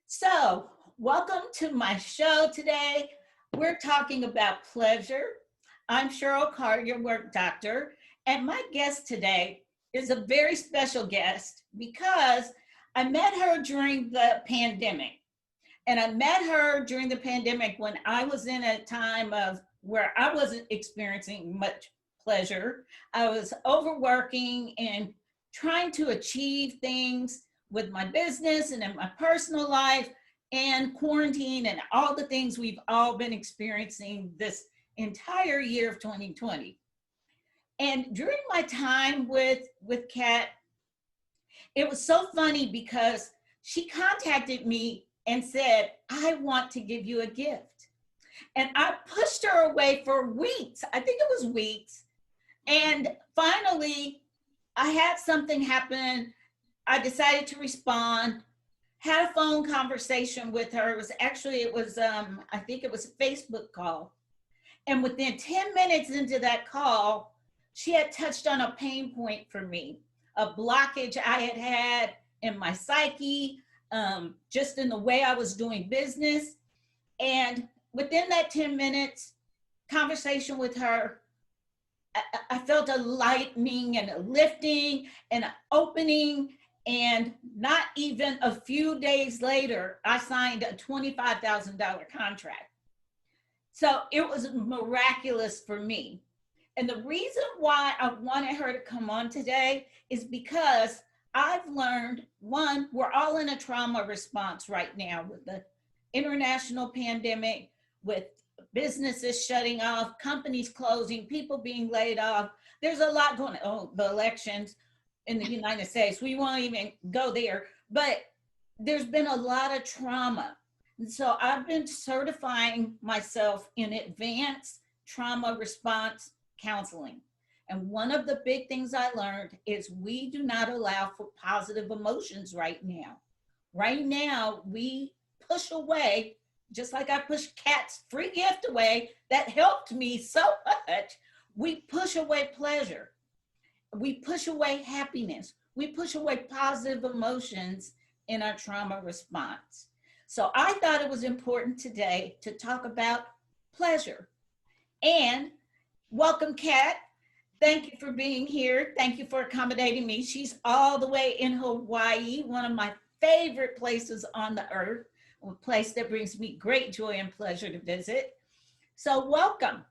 So, welcome to my show today. We're talking about pleasure. I'm Cheryl Carter, your work doctor, and my guest today is a very special guest because I met her during the pandemic. And I met her during the pandemic when I was in a time of where I wasn't experiencing much pleasure. I was overworking and trying to achieve things with my business and in my personal life and quarantine and all the things we've all been experiencing this entire year of 2020. And during my time with Kat, it was so funny because she contacted me and said, I want to give you a gift. And I pushed her away for weeks. I think it was weeks. And finally, I had something happen. I decided to respond, had a phone conversation with her. I think it was a Facebook call. And within 10 minutes into that call, she had touched on a pain point for me, a blockage I had had in my psyche, just in the way I was doing business. And within that 10 minutes conversation with her, I felt a lightening and a lifting and an opening. And not even a few days later, I signed a $25,000 contract. So it was miraculous for me. And the reason why I wanted her to come on today is because I've learned, one, we're all in a trauma response right now with the international pandemic, with businesses shutting off, companies closing, people being laid off. There's a lot going on. Oh, the elections in the United States, we won't even go there. But there's been a lot of trauma. And so I've been certifying myself in advanced trauma response counseling. And one of the big things I learned is we do not allow for positive emotions right now. Right now, we push away, just like I pushed Kat's free gift away, that helped me so much. We push away pleasure. We push away happiness. We push away positive emotions in our trauma response. So I thought it was important today to talk about pleasure. And welcome, Kat. Thank you for being here. Thank you for accommodating me. She's all the way in Hawaii, one of my favorite places on the earth, a place that brings me great joy and pleasure to visit. So welcome.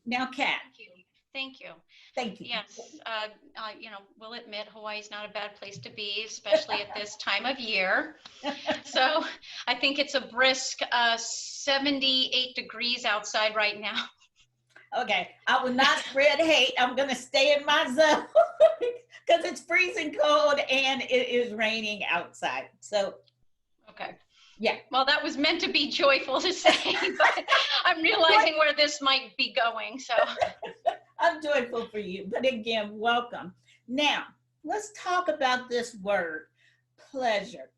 Now, Kat. Thank you. Thank you. Thank you. Yes, we'll admit Hawaii's not a bad place to be, especially at this time of year. So I think it's a brisk 78 degrees outside right now. Okay, I will not spread hate. I'm going to stay in my zone because it's freezing cold and it is raining outside. So, okay. Yeah. Well, that was meant to be joyful to say, but I'm realizing where this might be going. So I'm joyful for you. But again, welcome. Now, let's talk about this word, pleasure.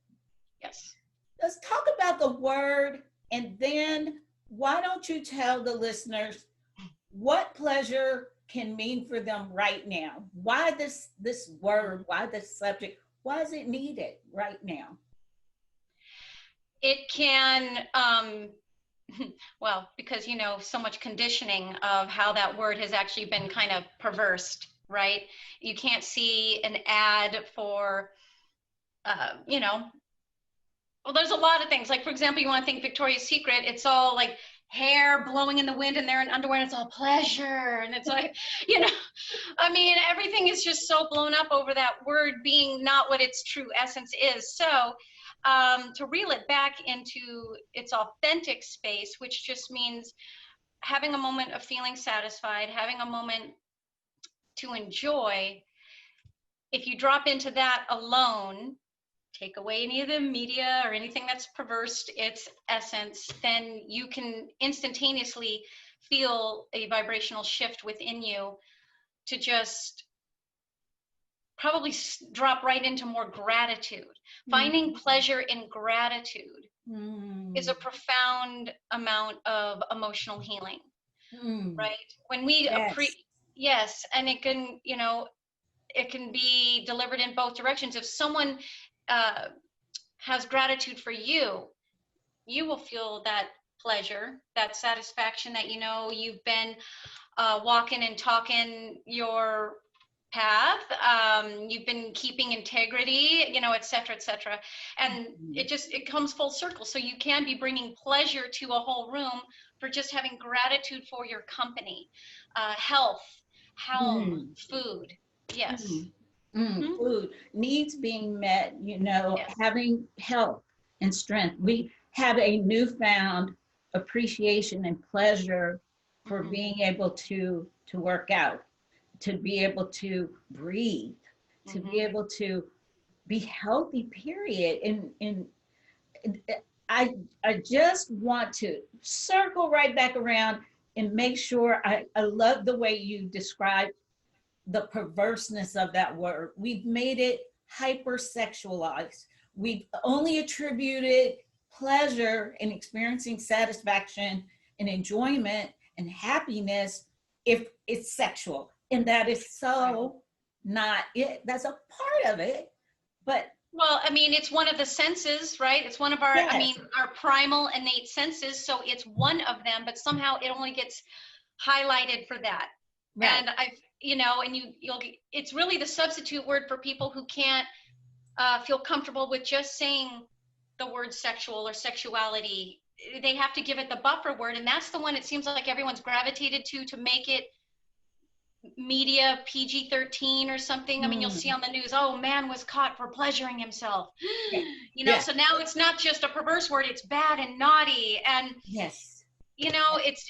Yes. Let's talk about the word, and then why don't you tell the listeners what pleasure can mean for them right now? Why this word, why this subject, why is it needed right now? It can, well, because, so much conditioning of how that word has actually been kind of perversed, right? You can't see an ad for, well, there's a lot of things. Like, for example, you want to think Victoria's Secret, it's all like hair blowing in the wind and they're in underwear and it's all pleasure. And it's like, everything is just so blown up over that word being not what its true essence is. So to reel it back into its authentic space, which just means having a moment of feeling satisfied, having a moment to enjoy. If you drop into that alone, take away any of the media or anything that's perversed its essence, then you can instantaneously feel a vibrational shift within you to just probably drop right into more gratitude. Finding pleasure in gratitude is a profound amount of emotional healing, right? When we yes, and it can, it can be delivered in both directions. If someone has gratitude for you, you will feel that pleasure, that satisfaction that you know you've been walking and talking your path, you've been keeping integrity, you know, et cetera, et cetera. And it comes full circle. So you can be bringing pleasure to a whole room for just having gratitude for your company, health, home, food. Yes. Food needs being met, you know, Yes. having health and strength. We have a newfound appreciation and pleasure for being able to work out, to be able to breathe, to be able to be healthy, period. And I just want to circle right back around and make sure I love the way you described the perverseness of that word. We've made it hypersexualized. We've only attributed pleasure and experiencing satisfaction and enjoyment and happiness if it's sexual. And that is so not it. That's a part of it. But well, I mean, it's one of the senses, right? It's one of our, yes. I mean, our primal innate senses. So it's one of them, but somehow it only gets highlighted for that. Right. And I've, you know, and you'll it's really the substitute word for people who can't feel comfortable with just saying the word sexual or sexuality. They have to give it the buffer word, and that's the one it seems like everyone's gravitated to make it media PG-13 or something. I mean, you'll see on the news, oh, man was caught for pleasuring himself. You know, so now it's not just a perverse word, it's bad and naughty. And yes, you know, it's,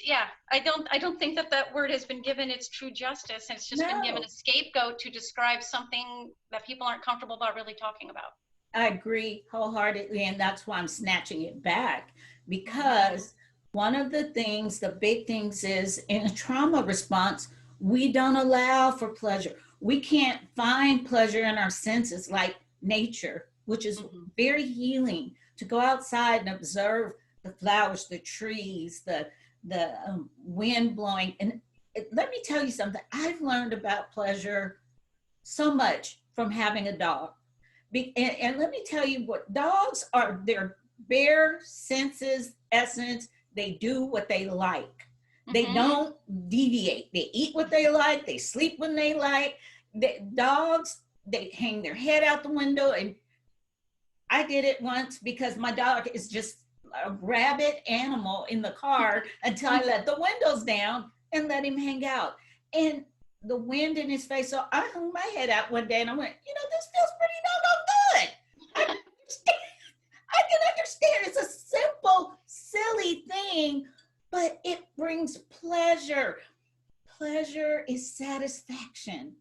I don't think that word has been given its true justice, and it's just been given a scapegoat to describe something that people aren't comfortable about really talking about. I agree wholeheartedly, and that's why I'm snatching it back, because one of the things, the big things is in a trauma response, we don't allow for pleasure. We can't find pleasure in our senses like nature, which is very healing, to go outside and observe the flowers, the trees, the wind blowing. And let me tell you something, I've learned about pleasure so much from having a dog. And let me tell you what, dogs are their bare senses, essence, they do what they like. They don't deviate. They eat what they like. They sleep when they like. Dogs, they hang their head out the window. And I did it once because my dog is just a rabid animal in the car until I let the windows down and let him hang out. And the wind in his face, so I hung my head out one day and I went, you know, this feels pretty doggone good. I can understand. It's a simple, silly thing, but it brings pleasure. Pleasure is satisfaction.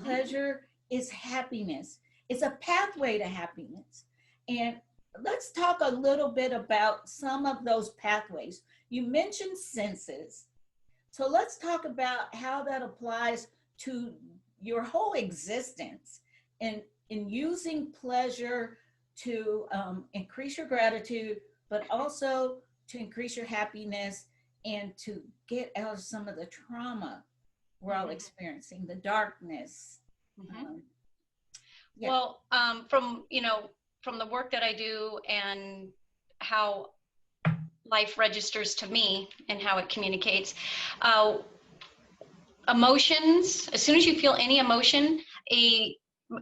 Pleasure is happiness. It's a pathway to happiness. And let's talk a little bit about some of those pathways. You mentioned senses. So let's talk about how that applies to your whole existence and in using pleasure to increase your gratitude, but also to increase your happiness and to get out of some of the trauma we're all experiencing, the darkness. Well, from the work that I do and how life registers to me and how it communicates, emotions, as soon as you feel any emotion,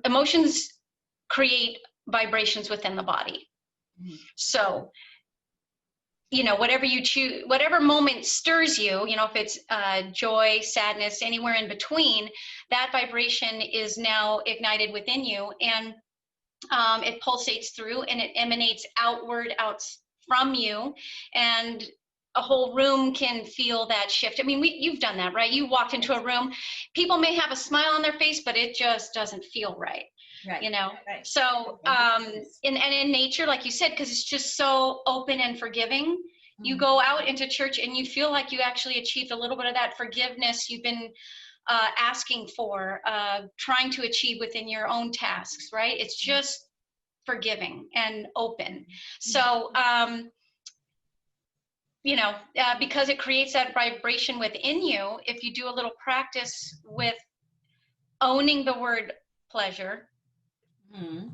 emotions create vibrations within the body. So, you know, whatever you choose, whatever moment stirs you, you know, if it's joy, sadness, anywhere in between, that vibration is now ignited within you, and it pulsates through and it emanates outward, out from you, and a whole room can feel that shift. I mean, you've done that, right? You walked into a room, people may have a smile on their face, but it just doesn't feel right. Right. You know, right. So in nature, like you said, because it's just so open and forgiving, you go out into church and you feel like you actually achieved a little bit of that forgiveness you've been asking for, trying to achieve within your own tasks, right? It's just forgiving and open. So, you know, because it creates that vibration within you, if you do a little practice with owning the word pleasure, and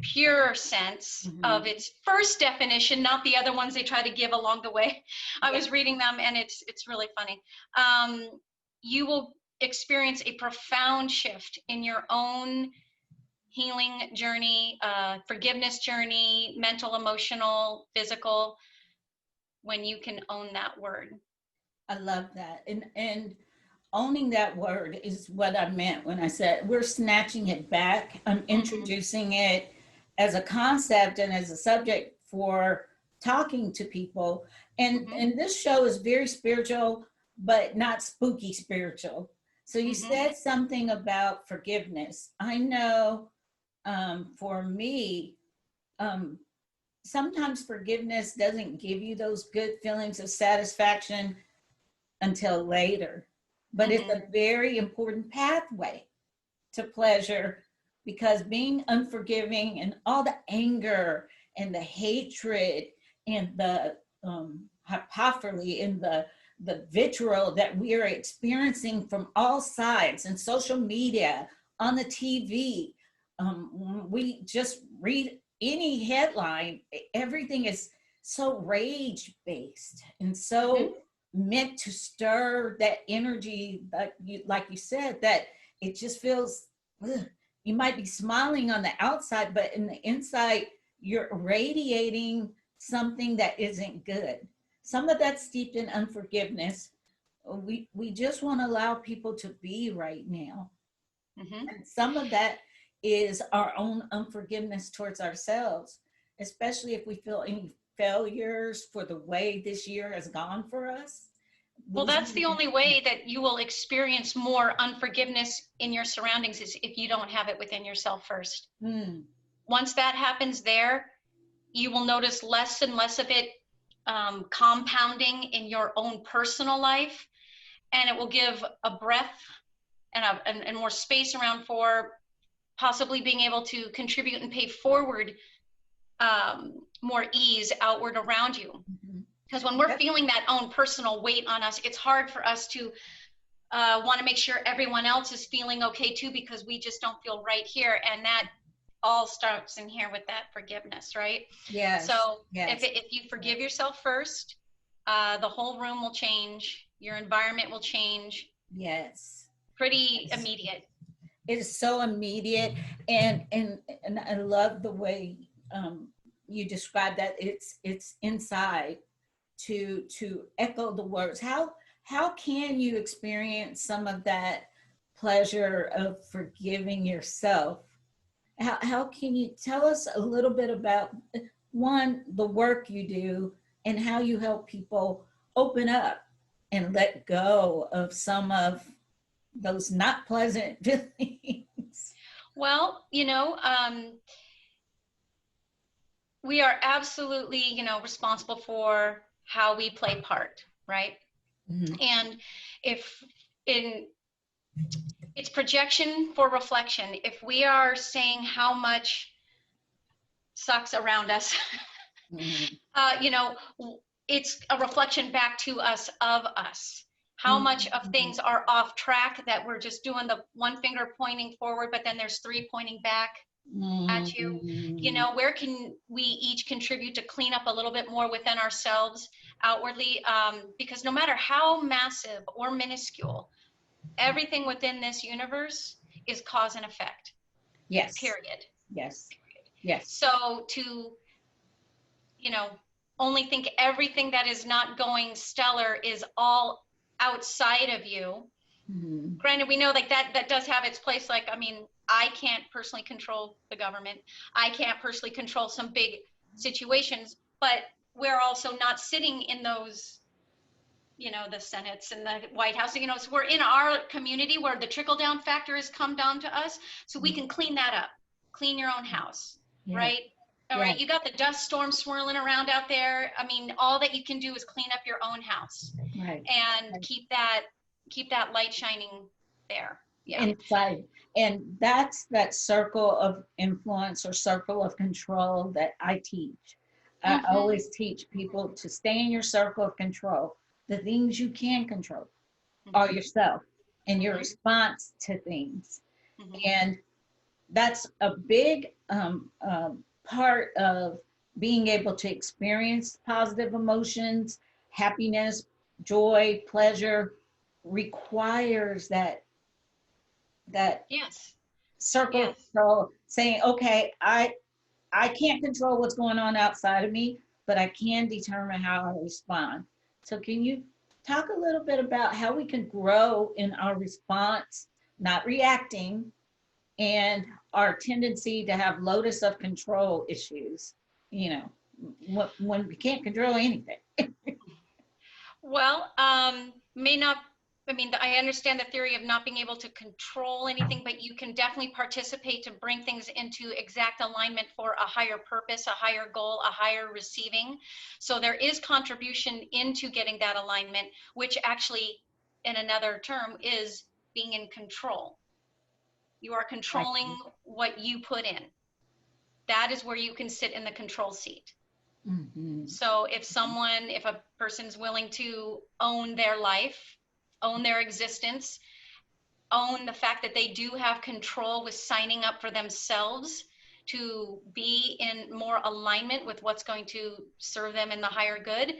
pure sense of its first definition, not the other ones they try to give along the way. I was reading them, and it's really funny. You will experience a profound shift in your own healing journey, forgiveness journey, mental, emotional, physical, when you can own that word. I love that. And owning that word is what I meant when I said we're snatching it back. I'm introducing it as a concept and as a subject for talking to people. And this show is very spiritual, but not spooky spiritual. So you said something about forgiveness. I know for me, sometimes forgiveness doesn't give you those good feelings of satisfaction until later. But it's a very important pathway to pleasure, because being unforgiving and all the anger and the hatred and the hypocrisy and the vitriol that we are experiencing from all sides, and social media, on the TV, we just read any headline, everything is so rage based and so meant to stir that energy that like you said, that it just feels, ugh. You might be smiling on the outside, but in the inside, you're radiating something that isn't good. Some of that's steeped in unforgiveness. We just want to allow people to be right now. And some of that is our own unforgiveness towards ourselves, especially if we feel any failures for the way this year has gone for us. Well, that's the only way that you will experience more unforgiveness in your surroundings, is if you don't have it within yourself first. Once that happens there, you will notice less and less of it compounding in your own personal life, and it will give a breath and more space around for possibly being able to contribute and pay forward more ease outward around you. Because when we're feeling that own personal weight on us, it's hard for us to want to make sure everyone else is feeling okay too, because we just don't feel right here. And that all starts in here with that forgiveness, right? Yes. So if you forgive yourself first, the whole room will change. Your environment will change. Yes. Pretty immediate. It is so immediate. And I love the way you describe that. It's inside. To echo the words, how can you experience some of that pleasure of forgiving yourself? How can you tell us a little bit about, one, the work you do and how you help people open up and let go of some of those not pleasant feelings? Well, we are absolutely, responsible for how we play part, right? And if it's projection for reflection, if we are saying how much sucks around us, it's a reflection back to us of us. How much of things are off track, that we're just doing the one finger pointing forward, but then there's three pointing back at you. Where can we each contribute to clean up a little bit more within ourselves outwardly? Because no matter how massive or minuscule, everything within this universe is cause and effect. Yes. Period. Yes. Yes. So to, only think everything that is not going stellar is all outside of you. Granted, we know like that does have its place. Like, I can't personally control the government. I can't personally control some big situations, but we're also not sitting in those, the Senates and the White House, so we're in our community where the trickle down factor has come down to us. So we can clean that up, clean your own house, right? All right. You got the dust storm swirling around out there. All that you can do is clean up your own house, right, and keep that light shining there. Inside. And that's that circle of influence or circle of control that I teach. I always teach people to stay in your circle of control. The things you can control are yourself and your response to things. And that's a big part of being able to experience positive emotions, happiness, joy, pleasure requires that Yes. circle of Yes. control, saying, okay, I can't control what's going on outside of me, but I can determine how I respond. So can you talk a little bit about how we can grow in our response, not reacting, and our tendency to have locus of control issues, you know, when we can't control anything. Well, may not, I mean, I understand the theory of not being able to control anything, but you can definitely participate to bring things into exact alignment for a higher purpose, a higher goal, a higher receiving. So there is contribution into getting that alignment, which actually, in another term, is being in control. You are controlling what you put in. That is where you can sit in the control seat. Mm-hmm. So if a person's willing to own their life, own their existence, own the fact that they do have control with signing up for themselves to be in more alignment with what's going to serve them in the higher good,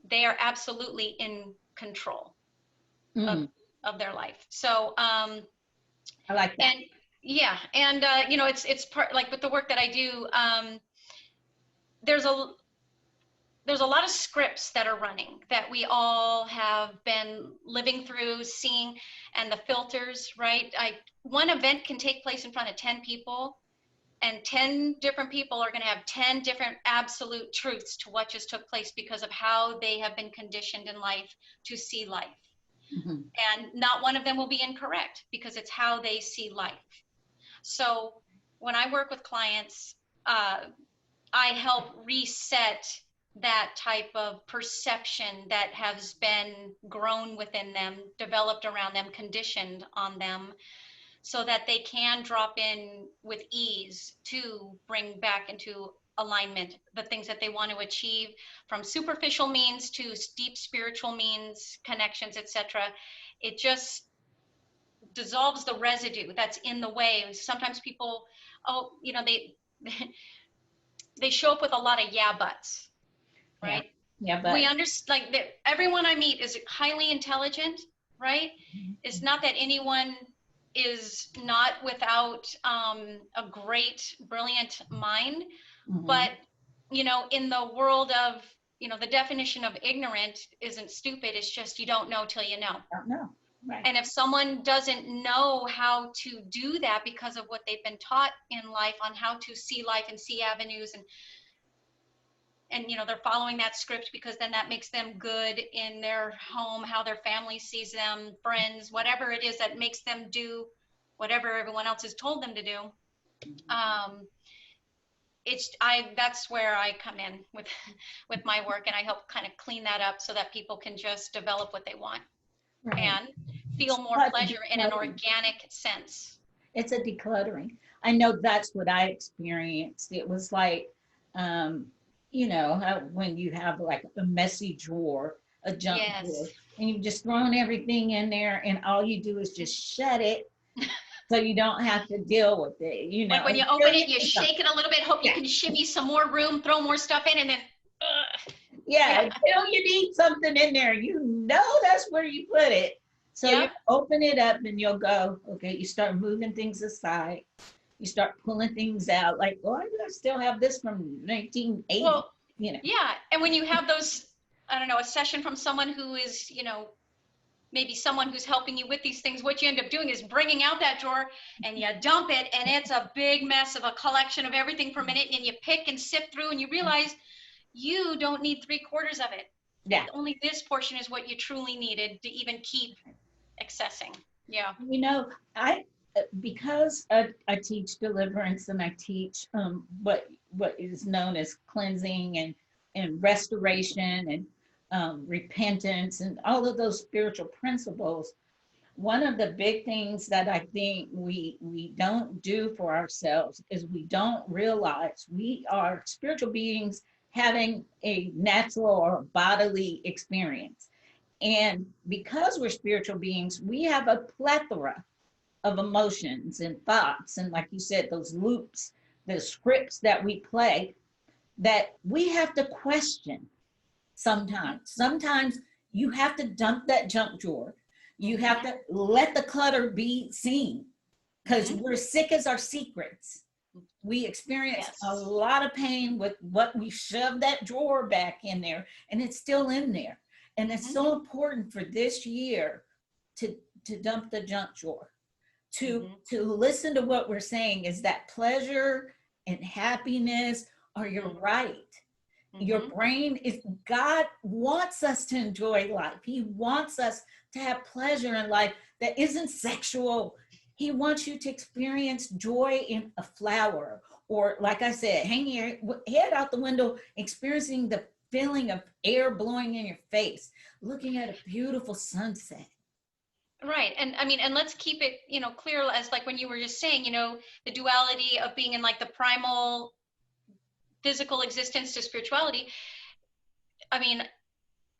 they are absolutely in control of, Mm, of their life. So, I like that. and yeah, and it's part, like with the work that I do, there's a there's a lot of scripts that are running that we all have been living through, seeing, and the filters, right? One event can take place in front of 10 people, and 10 different people are going to have 10 different absolute truths to what just took place because of how they have been conditioned in life to see life. Mm-hmm. And not one of them will be incorrect because it's how they see life. So when I work with clients, I help reset that type of perception that has been grown within them, developed around them, conditioned on them, so that they can drop in with ease to bring back into alignment the things that they want to achieve, from superficial means to deep spiritual means, connections, etc. It just dissolves the residue that's in the way. Sometimes people, oh, they show up with a lot of yeah buts, Yeah. right? Yeah, We but understand, like, that everyone I meet is highly intelligent, right? It's not that anyone is not without a great, brilliant mind, mm-hmm. but in the world of, the definition of ignorant isn't stupid. It's just you don't know till you know. I don't know. Right. And if someone doesn't know how to do that because of what they've been taught in life on how to see life and see avenues, and they're following that script because then that makes them good in their home, how their family sees them, friends, whatever it is that makes them do whatever everyone else has told them to do. That's where I come in with with my work, and I help kind of clean that up so that people can just develop what they want Right. and feel It's more not pleasure in an decluttering. organic sense. It's a decluttering. I know that's what I experienced. It was like, um, how when you have like a messy drawer, a junk Yes. drawer, and you've just thrown everything in there, and all you do is just shut it so you don't have to deal with it, Like when you until open you it, you need something. shake it a little bit, hope you Yeah. can shimmy some more room, throw more stuff in, and then, Yeah, yeah, until you need something in there, that's where you put it. So you yep. open it up and you'll go, okay, you start moving things aside. You start pulling things out like, oh, I still have this from 1980, Well, you know. yeah. And when you have those, I don't know, a session from someone who is, maybe someone who's helping you with these things, what you end up doing is bringing out that drawer and you dump it, and it's a big mess of a collection of everything for a minute, and you pick and sift through, and you realize you don't need 3/4 of it. Yeah. Only this portion is what you truly needed to even keep accessing. Yeah. You know, I because I teach deliverance and I teach what is known as cleansing and restoration and repentance and all of those spiritual principles. One of the big things that I think we don't do for ourselves is we don't realize we are spiritual beings having a natural or bodily experience. And because we're spiritual beings, we have a plethora of emotions and thoughts, and like you said, those loops, the scripts that we play, that we have to question sometimes. Sometimes you have to dump that junk drawer. You have to let the clutter be seen, because we're sick as our secrets. We experience a lot of pain with what we shoved that drawer back in there, and it's still in there. And it's so important for this year to dump the junk drawer, to listen to what we're saying, is that pleasure and happiness are your right. Your brain is, God wants us to enjoy life. He wants us to have pleasure in life that isn't sexual. He wants you to experience joy in a flower, or like I said, hanging your head out the window, experiencing the feeling of air blowing in your face, looking at a beautiful sunset. Right. And I mean, and let's keep it, you know, clear, as like when you were just saying, you know, the duality of being in like the primal physical existence to spirituality. I mean,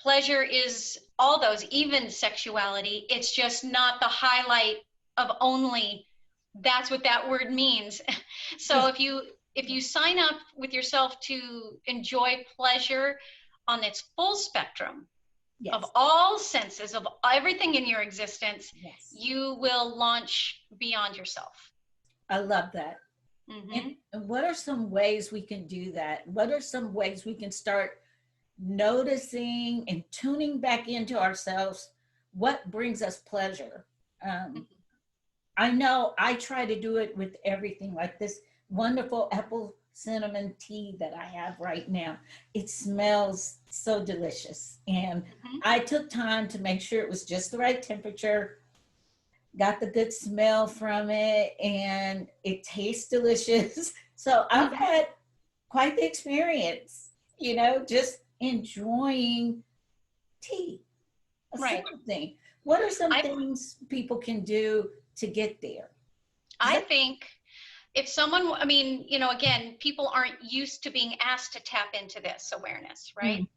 pleasure is all those, even sexuality. It's just not the highlight of only that's what that word means. So if you sign up with yourself to enjoy pleasure on its full spectrum, of all senses, of everything in your existence, you will launch beyond yourself. I love that. And what are some ways we can do that? What are some ways we can start noticing and tuning back into ourselves what brings us pleasure? I know I try to do it with everything, like this wonderful apple cinnamon tea that I have right now. It smells so delicious. And I took time to make sure it was just the right temperature, got the good smell from it, and it tastes delicious. So I've had quite the experience, you know, just enjoying tea, a simple thing. What are some things people can do to get there? I think if someone, I mean, you know, again, people aren't used to being asked to tap into this awareness, right?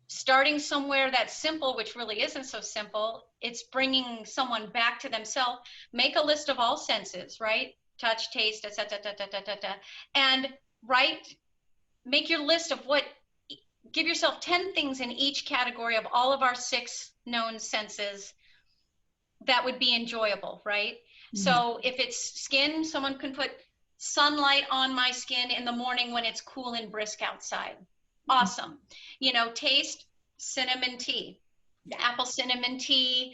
Starting somewhere that's simple, which really isn't so simple, it's bringing someone back to themselves. Make a list of all senses, right? Touch, taste, etc., and make your list of what, give yourself 10 things in each category of all of our 6 known senses that would be enjoyable, right? So if it's skin, someone can put sunlight on my skin in the morning when it's cool and brisk outside. Awesome. You know, taste, cinnamon tea, apple cinnamon tea,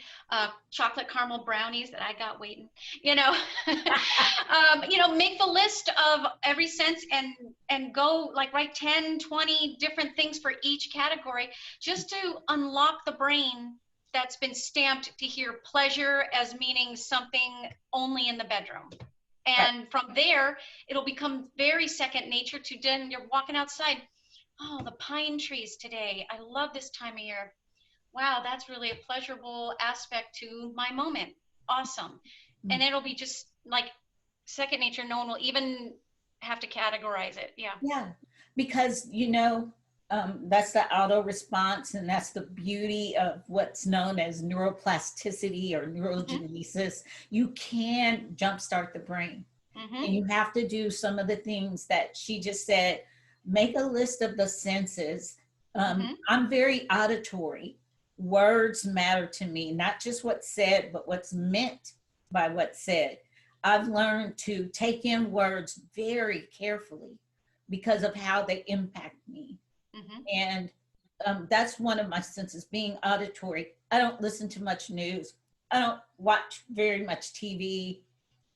chocolate caramel brownies that I got waiting, you know. You know, make the list of every sense and go like write 10, 20 different things for each category, just to unlock the brain that's been stamped to hear pleasure as meaning something only in the bedroom. And from there, it'll become very second nature to then you're walking outside. Oh, the pine trees today. I love this time of year. Wow, that's really a pleasurable aspect to my moment. Awesome. And it'll be just like second nature. No one will even have to categorize it. Yeah, because, you know, that's the auto response, and that's the beauty of what's known as neuroplasticity or neurogenesis. You can jumpstart the brain, and you have to do some of the things that she just said. Make a list of the senses. I'm very auditory. Words matter to me, not just what's said, but what's meant by what's said. I've learned to take in words very carefully because of how they impact me. And that's one of my senses, being auditory. I don't listen to much news. I don't watch very much TV.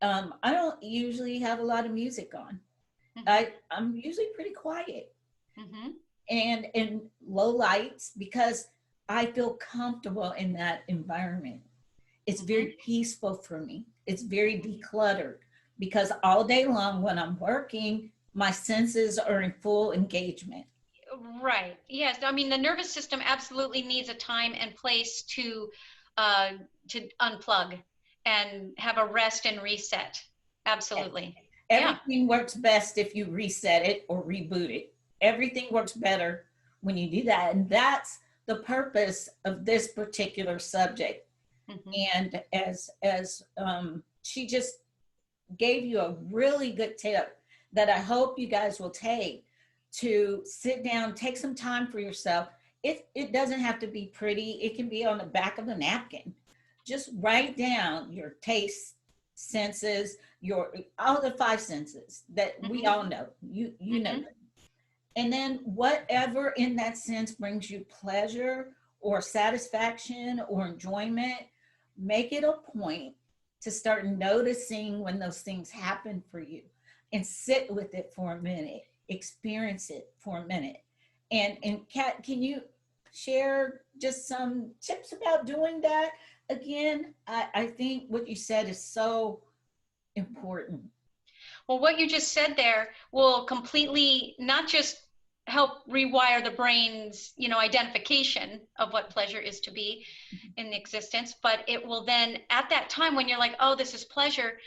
I don't usually have a lot of music on. I'm usually pretty quiet and in low lights, because I feel comfortable in that environment. It's very peaceful for me. It's very decluttered, because all day long when I'm working, my senses are in full engagement. Right. Yes. I mean, the nervous system absolutely needs a time and place to unplug and have a rest and reset. Absolutely. Everything works best if you reset it or reboot it. Everything works better when you do that. And that's the purpose of this particular subject. And as she just gave you a really good tip that I hope you guys will take, to sit down, take some time for yourself. It doesn't have to be pretty. It can be on the back of a napkin. Just write down your taste senses, your all the five senses that we all know. You know. And then whatever in that sense brings you pleasure or satisfaction or enjoyment, make it a point to start noticing when those things happen for you, and sit with it for a minute, experience it for a minute. And Kat, can you share just some tips about doing that? Again, I think what you said is so important. Well, what you just said there will completely not just help rewire the brain's, identification of what pleasure is to be in existence, but it will then, at that time when you're like, oh, this is pleasure,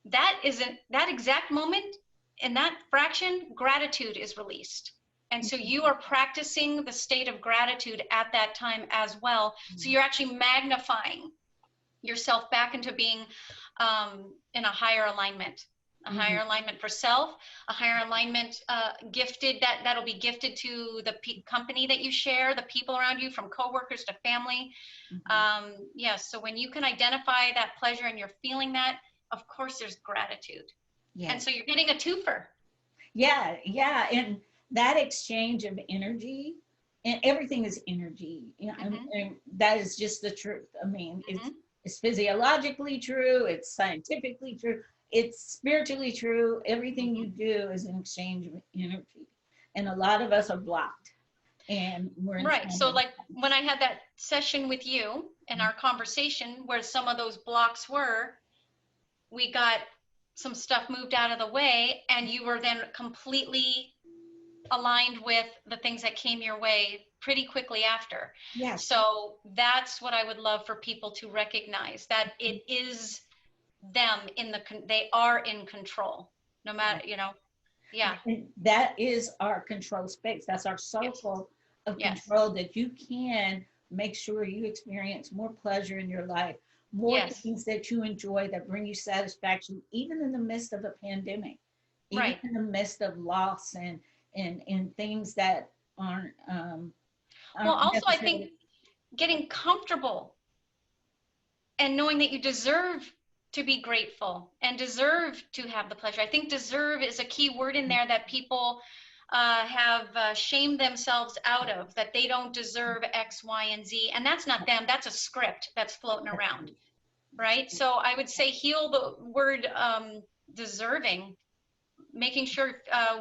that exact moment, in that fraction, gratitude is released. And so you are practicing the state of gratitude at that time as well. So you're actually magnifying yourself back into being in a higher alignment. A higher alignment for self, a higher alignment gifted, that'll be gifted to the company that you share, the people around you, from coworkers to family. Yes, so when you can identify that pleasure and you're feeling that, of course there's gratitude. Yes. And so you're getting a twofer. Yeah, and that exchange of energy, and everything is energy. And that is just the truth. I mean, it's physiologically true, it's scientifically true, it's spiritually true. Everything you do is an exchange of energy, and a lot of us are blocked, and we're right. So like when I had that session with you in our conversation where some of those blocks were, we got some stuff moved out of the way, and you were then completely aligned with the things that came your way pretty quickly after. Yes. So that's what I would love for people to recognize, that it is them they are in control, no matter, yeah. And that is our control space. That's our circle of control, that you can make sure you experience more pleasure in your life, more things that you enjoy, that bring you satisfaction, even in the midst of a pandemic, even in the midst of loss and things that aren't well, also I think getting comfortable and knowing that you deserve to be grateful and deserve to have the pleasure. I think deserve is a key word in there that people have shamed themselves out of, that they don't deserve X, Y, and Z. And that's not them. That's a script that's floating around, right? So I would say heal the word deserving, making sure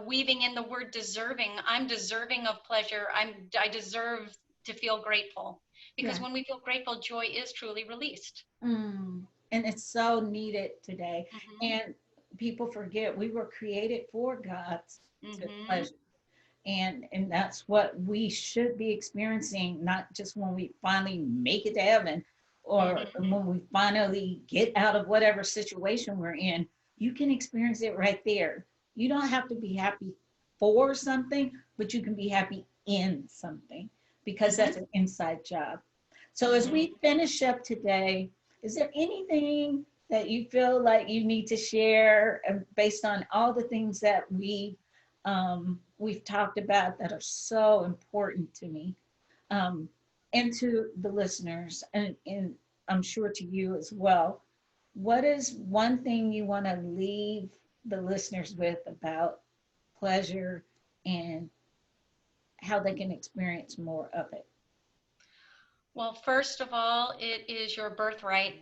weaving in the word deserving. I'm deserving of pleasure. I deserve to feel grateful. Because when we feel grateful, joy is truly released. And it's so needed today. And people forget we were created for God's pleasure. And that's what we should be experiencing, not just when we finally make it to heaven, or when we finally get out of whatever situation we're in. You can experience it right there. You don't have to be happy for something, but you can be happy in something, because that's an inside job. So as we finish up today, is there anything that you feel like you need to share based on all the things that we've talked about that are so important to me, and to the listeners, and I'm sure to you as well? What is one thing you want to leave the listeners with about pleasure and how they can experience more of it? Well, first of all, it is your birthright.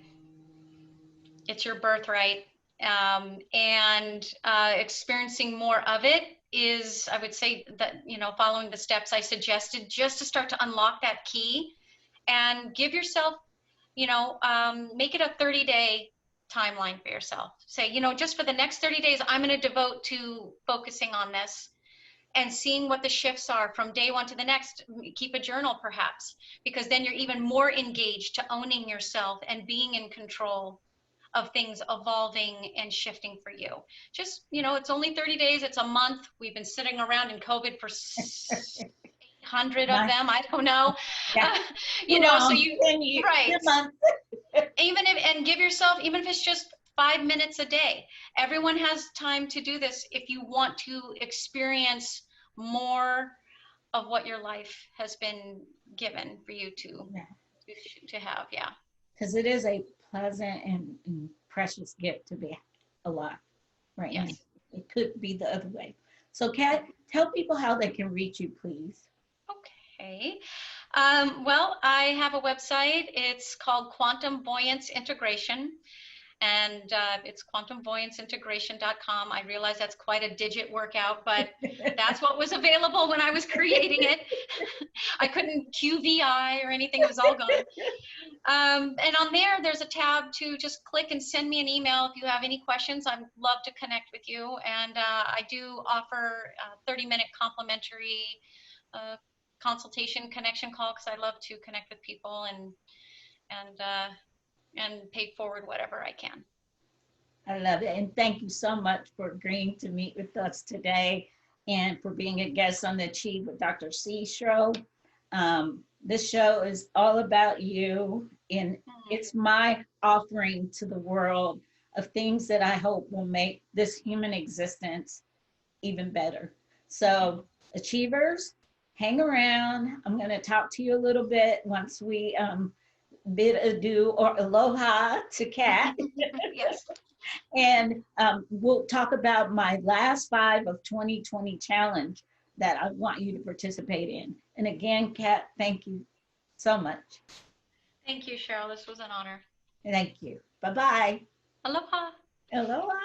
It's your birthright. And experiencing more of it is, I would say that, following the steps I suggested, just to start to unlock that key, and give yourself, make it a 30-day timeline for yourself. Say, just for the next 30 days, I'm going to devote to focusing on this, and seeing what the shifts are from day one to the next. Keep a journal perhaps, because then you're even more engaged to owning yourself and being in control of things evolving and shifting for you. Just, it's only 30 days, it's a month. We've been sitting around in COVID for 800 of them, I don't know. So you, right. And give yourself, even if it's just 5 minutes a day. Everyone has time to do this if you want to experience more of what your life has been given for you to have. Yeah. Because it is a pleasant and precious gift to be alive right now. Yes. It could be the other way. So, Kat, tell people how they can reach you, please. Okay. Well, I have a website. It's called Quantum Voyance Integration, and it's quantumvoyanceintegration.com. I realize that's quite a digit workout, but that's what was available when I was creating it. I couldn't QVI or anything. It was all gone. And on there's a tab to just click and send me an email if you have any questions. I'd love to connect with you. And I do offer a 30-minute complimentary consultation connection call, because I love to connect with people and pay forward whatever I can. I love it. And thank you so much for agreeing to meet with us today and for being a guest on the Achieve with Dr. C show. This show is all about you, and it's my offering to the world of things that I hope will make this human existence even better. So, achievers, hang around. I'm going to talk to you a little bit once we bid adieu or aloha to Kat. Yes. And we'll talk about my last 5 of 2020 challenge that I want you to participate in. And again, Kat, thank you so much. Thank you, Cheryl. This was an honor. Thank you. Bye-bye. Aloha. Aloha.